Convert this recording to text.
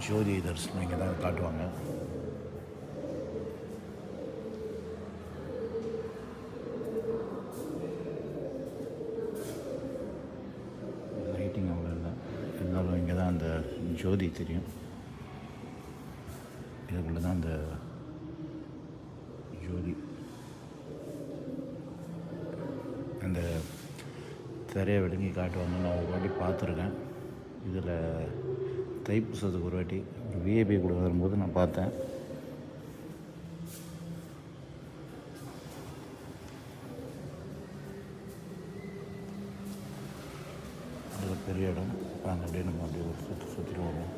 ஜோதி தரிசனம் இங்கே தான் காட்டுவாங்க. லைட்டிங் அவ்வளோ இல்லை, இருந்தாலும் இங்கே தான் அந்த ஜோதி தெரியும். இதுக்குள்ளே தான் அந்த ஜோதி, அந்த திரையை விளங்கி காட்டுவாங்க. நான் ஒரு வாட்டி பார்த்துருக்கேன். இதில் தைப்பூசத்துக்கு ஒரு வாட்டி ஒரு விஐபி கூட வரும்போது நான் பார்த்தேன். அது ஒரு பெரிய இடம். அங்கே அப்படியே நம்ம அப்படியே ஒரு சுற்றி வருவோம்.